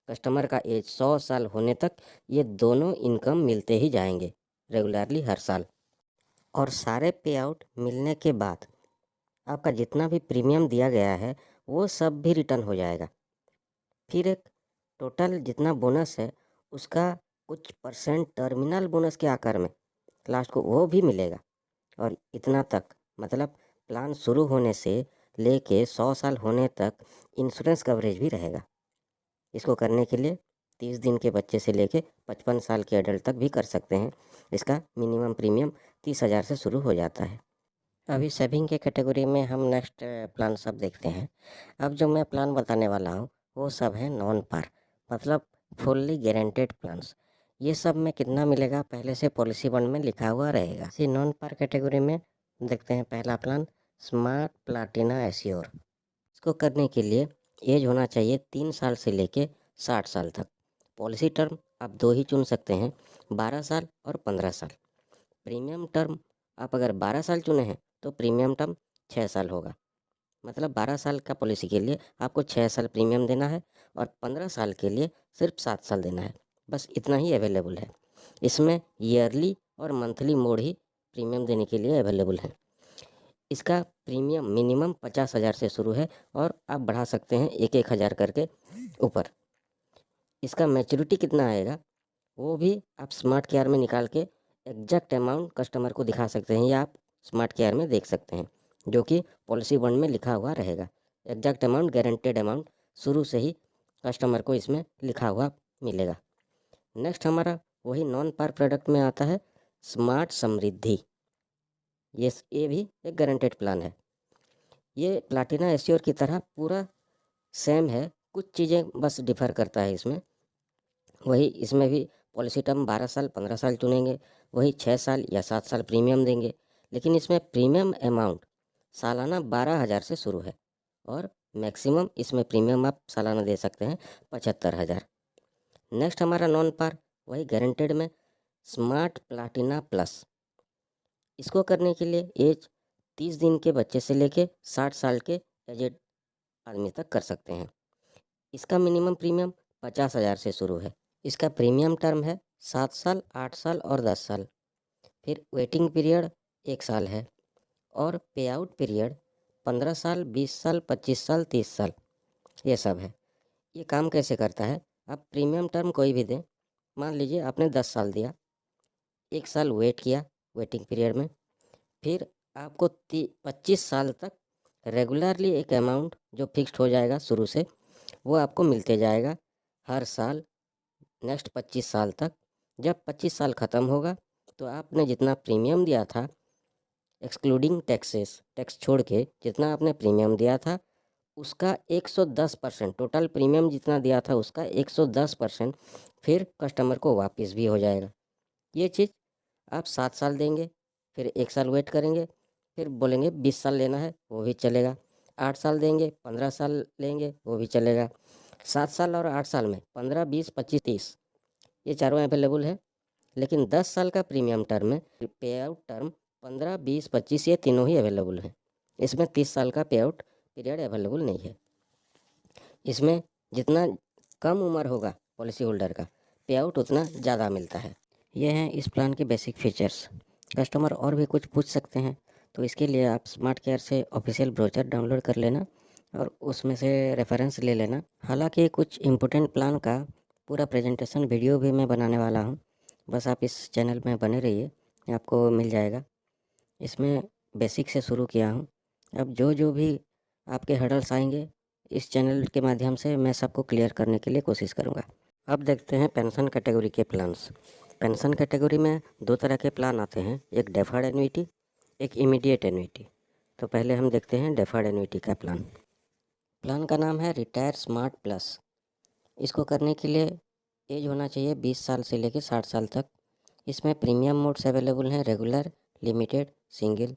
A: कस्टमर का एज 100 साल होने तक ये दोनों इनकम मिलते ही जाएंगे रेगुलरली हर साल। और सारे पे आउट मिलने के बाद आपका जितना भी प्रीमियम दिया गया है वो सब भी रिटर्न हो जाएगा। फिर एक टोटल जितना बोनस है उसका कुछ परसेंट टर्मिनल बोनस के आकार में लास्ट को वो भी मिलेगा। और इतना तक, मतलब प्लान शुरू होने से लेके 100 साल होने तक इंश्योरेंस कवरेज भी रहेगा। इसको करने के लिए 30 दिन के बच्चे से लेके 55 साल के एडल्ट तक भी कर सकते हैं। इसका मिनिमम प्रीमियम 30,000 से शुरू हो जाता है। अभी सेविंग के कैटेगरी में हम नेक्स्ट प्लान सब देखते हैं। अब जो मैं प्लान बताने वाला हूँ वो सब है नॉन पार, मतलब फुल्ली गारंटेड प्लान्स। ये सब में कितना मिलेगा पहले से पॉलिसी बॉन्ड में लिखा हुआ रहेगा। इसी नॉन पार कैटेगरी में देखते हैं पहला प्लान, स्मार्ट प्लाटिना एश्योर। इसको करने के लिए एज होना चाहिए 3 साल से लेके 60 साल तक। पॉलिसी टर्म आप 2 ही चुन सकते हैं, 12 साल और 15 साल। प्रीमियम टर्म आप अगर 12 साल चुने हैं तो प्रीमियम टर्म 6 साल होगा, मतलब 12 साल का पॉलिसी के लिए आपको 6 साल प्रीमियम देना है और 15 साल के लिए सिर्फ 7 साल देना है। बस इतना ही अवेलेबल है। इसमें ईयरली और मंथली मोड ही प्रीमियम देने के लिए अवेलेबल है। इसका प्रीमियम मिनिमम 50,000 से शुरू है और आप बढ़ा सकते हैं 1,000 करके ऊपर। इसका मैच्योरिटी कितना आएगा वो भी आप स्मार्ट केयर में निकाल के एग्जैक्ट अमाउंट कस्टमर को दिखा सकते हैं, या आप स्मार्ट केयर में देख सकते हैं, जो कि पॉलिसी बॉन्ड में लिखा हुआ रहेगा। एग्जैक्ट अमाउंट, गारंटेड अमाउंट शुरू से ही कस्टमर को इसमें लिखा हुआ मिलेगा। नेक्स्ट हमारा वही नॉन पार प्रोडक्ट में आता है स्मार्ट समृद्धि। ये भी एक गारंटेड प्लान है। ये प्लाटिना एश्योर की तरह पूरा सेम है, कुछ चीज़ें बस डिफ़र करता है इसमें। वही इसमें भी पॉलिसी टर्म 12 साल 15 साल चुनेंगे, वही 6 साल या 7 साल प्रीमियम देंगे, लेकिन इसमें प्रीमियम अमाउंट सालाना 12,000 से शुरू है और मैक्सिमम इसमें प्रीमियम आप सालाना दे सकते हैं 75,000। नेक्स्ट हमारा नॉन पार वही गारंटेड में स्मार्ट प्लाटिना प्लस। इसको करने के लिए एज 30 दिन के बच्चे से लेके 60 साल के एजेड आदमी तक कर सकते हैं। इसका मिनिमम प्रीमियम 50,000 से शुरू है। इसका प्रीमियम टर्म है 7 साल, 8 साल और 10 साल। फिर वेटिंग पीरियड 1 साल है और पे आउट पीरियड 15 साल, 20 साल, 25 साल, 30 साल ये सब है। ये काम कैसे करता है, आप प्रीमियम टर्म कोई भी दें, मान लीजिए आपने 10 साल दिया, 1 साल वेट किया वेटिंग पीरियड में, फिर आपको 25 साल तक रेगुलरली एक अमाउंट जो फिक्स्ड हो जाएगा शुरू से, वो आपको मिलते जाएगा हर साल नेक्स्ट 25 साल तक। जब 25 साल ख़त्म होगा तो आपने जितना प्रीमियम दिया था एक्सक्लूडिंग टैक्सेस, टैक्स छोड़ के जितना आपने प्रीमियम दिया था उसका 110%, टोटल प्रीमियम जितना दिया था उसका 110% फिर कस्टमर को वापस भी हो जाएगा। ये चीज़ आप 7 साल देंगे, फिर 1 साल वेट करेंगे, फिर बोलेंगे 20 साल लेना है वो भी चलेगा। 8 साल देंगे, 15 साल लेंगे वो भी चलेगा। 7 साल और 8 साल में 15, 20, 25, 30 ये चारों अवेलेबल है। लेकिन 10 साल का प्रीमियम टर्म में पे आउट टर्म 15, 20, 25 ये तीनों ही अवेलेबल हैं। इसमें 30 साल का पे आउट पीरियड अवेलेबल नहीं है। इसमें जितना कम उम्र होगा पॉलिसी होल्डर का पे आउट उतना ज़्यादा मिलता है। ये हैं इस प्लान के बेसिक फीचर्स। कस्टमर और भी कुछ पूछ सकते हैं तो इसके लिए आप स्मार्ट केयर से ऑफिशियल ब्रोचर डाउनलोड कर लेना और उसमें से रेफरेंस ले लेना। हालांकि कुछ इम्पोर्टेंट प्लान का पूरा प्रेजेंटेशन वीडियो भी मैं बनाने वाला हूँ, बस आप इस चैनल में बने रहिए, आपको मिल जाएगा। इसमें बेसिक से शुरू किया हूँ, अब जो जो भी आपके हर्डल्स आएंगे इस चैनल के माध्यम से मैं सबको क्लियर करने के लिए कोशिश करूँगा। अब देखते हैं पेंशन कैटेगरी के प्लान्स। पेंशन कैटेगरी में 2 तरह के प्लान आते हैं, एक डेफर्ड एन्युइटी, एक इमीडिएट एन्युइटी। तो पहले हम देखते हैं डेफर्ड एन्युइटी का प्लान। प्लान का नाम है रिटायर स्मार्ट प्लस। इसको करने के लिए एज होना चाहिए 20 साल से लेकर 60 साल तक। इसमें प्रीमियम मोड्स अवेलेबल हैं, रेगुलर, लिमिटेड, सिंगल।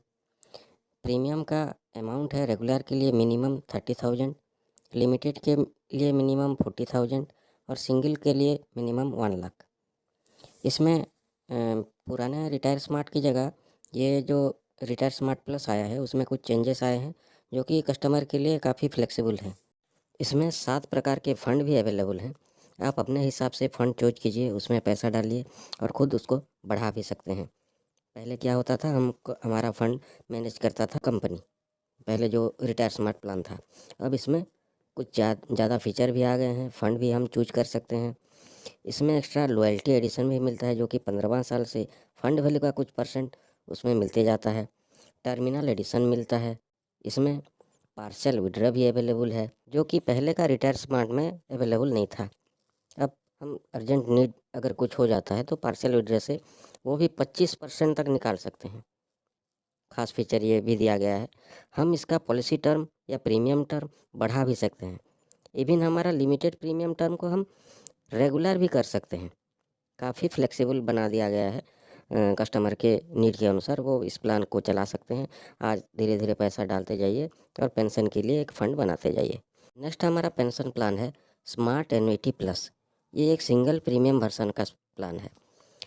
A: प्रीमियम का अमाउंट है रेगुलर के लिए मिनिमम 30,000, लिमिटेड के लिए मिनिमम 40,000 और सिंगल के लिए मिनिमम 1 लाख। इसमें पुराने रिटायर स्मार्ट की जगह ये जो रिटायर स्मार्ट प्लस आया है उसमें कुछ चेंजेस आए हैं जो कि कस्टमर के लिए काफ़ी फ्लेक्सिबल हैं। इसमें 7 प्रकार के फ़ंड भी अवेलेबल हैं। आप अपने हिसाब से फ़ंड चूज कीजिए, उसमें पैसा डालिए और ख़ुद उसको बढ़ा भी सकते हैं। पहले क्या होता था, हमारा फ़ंड मैनेज करता था कंपनी, पहले जो रिटायर स्मार्ट प्लान था। अब इसमें कुछ ज़्यादा फीचर भी आ गए हैं, फ़ंड भी हम चूज कर सकते हैं। इसमें एक्स्ट्रा लॉयल्टी एडिशन भी मिलता है जो कि 15वां साल से फ़ंड वैल्यू का कुछ परसेंट उसमें मिलते जाता है। टर्मिनल एडिशन मिलता है। इसमें पार्शियल विड्रॉ भी अवेलेबल है जो कि पहले का रिटायर स्मार्ट में अवेलेबल नहीं था। अब हम अर्जेंट नीड अगर कुछ हो जाता है तो पार्शियल विड्रॉ से वो भी 25% तक निकाल सकते हैं। खास फीचर ये भी दिया गया है, हम इसका पॉलिसी टर्म या प्रीमियम टर्म बढ़ा भी सकते हैं। इवन हमारा लिमिटेड प्रीमियम टर्म को हम रेगुलर भी कर सकते हैं। काफ़ी फ्लेक्सिबल बना दिया गया है, कस्टमर के नीड के अनुसार वो इस प्लान को चला सकते हैं। आज धीरे धीरे पैसा डालते जाइए और पेंशन के लिए एक फ़ंड बनाते जाइए। नेक्स्ट हमारा पेंशन प्लान है स्मार्ट एन्युइटी प्लस। ये एक सिंगल प्रीमियम वर्सन का प्लान है।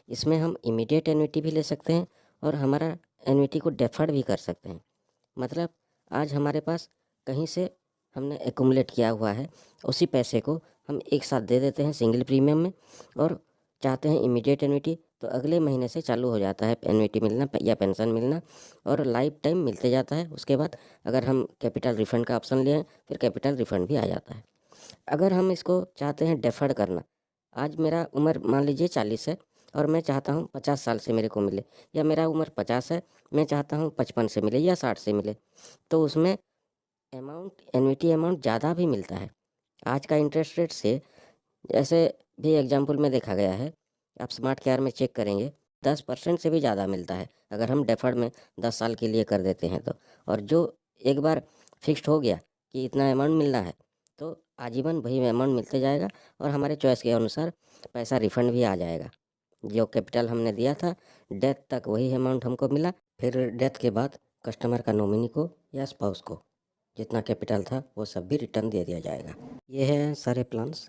A: इसमें हम इमीडिएट एन्युइटी भी ले सकते हैं और हमारा एन्युइटी को डेफर्ड भी कर सकते हैं। मतलब आज हमारे पास कहीं से हमने एक्यूमुलेट किया हुआ है, उसी पैसे को हम एक साथ दे देते हैं सिंगल प्रीमियम में और चाहते हैं इमीडिएट एन्युइटी तो अगले महीने से चालू हो जाता है एन्युइटी मिलना या पेंशन मिलना और लाइफ टाइम मिलते जाता है। उसके बाद अगर हम कैपिटल रिफ़ंड का ऑप्शन लें फिर कैपिटल रिफ़ंड भी आ जाता है। अगर हम इसको चाहते हैं डेफर्ड करना, आज मेरा उम्र मान लीजिए 40 है और मैं चाहता हूँ 50 साल से मेरे को मिले, या मेरा उम्र 50 है मैं चाहता हूँ 55 से मिले या 60 से मिले, तो उसमें एन्युइटी अमाउंट ज़्यादा भी मिलता है। आज का इंटरेस्ट रेट से ऐसे भी एग्जाम्पल में देखा गया है, आप स्मार्ट केयर में चेक करेंगे 10% से भी ज़्यादा मिलता है अगर हम डेफर्ड में 10 साल के लिए कर देते हैं तो। और जो एक बार फिक्स्ड हो गया कि इतना अमाउंट मिलना है तो आजीवन वही अमाउंट मिलते जाएगा और हमारे चॉइस के अनुसार पैसा रिफ़ंड भी आ जाएगा। जो कैपिटल हमने दिया था डेथ तक वही अमाउंट हमको मिला, फिर डेथ के बाद कस्टमर का नॉमिनी को या स्पाउस को जितना कैपिटल था वो सब भी रिटर्न दे दिया जाएगा। ये है सारे प्लान्स।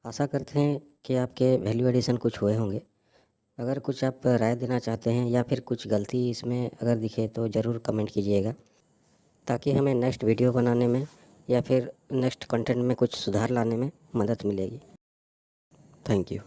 A: आशा करते हैं कि आपके वैल्यू एडिशन कुछ हुए होंगे। अगर कुछ आप राय देना चाहते हैं या फिर कुछ गलती इसमें अगर दिखे तो ज़रूर कमेंट कीजिएगा ताकि हमें नेक्स्ट वीडियो बनाने में या फिर नेक्स्ट कंटेंट में कुछ सुधार लाने में मदद मिलेगी। Thank you.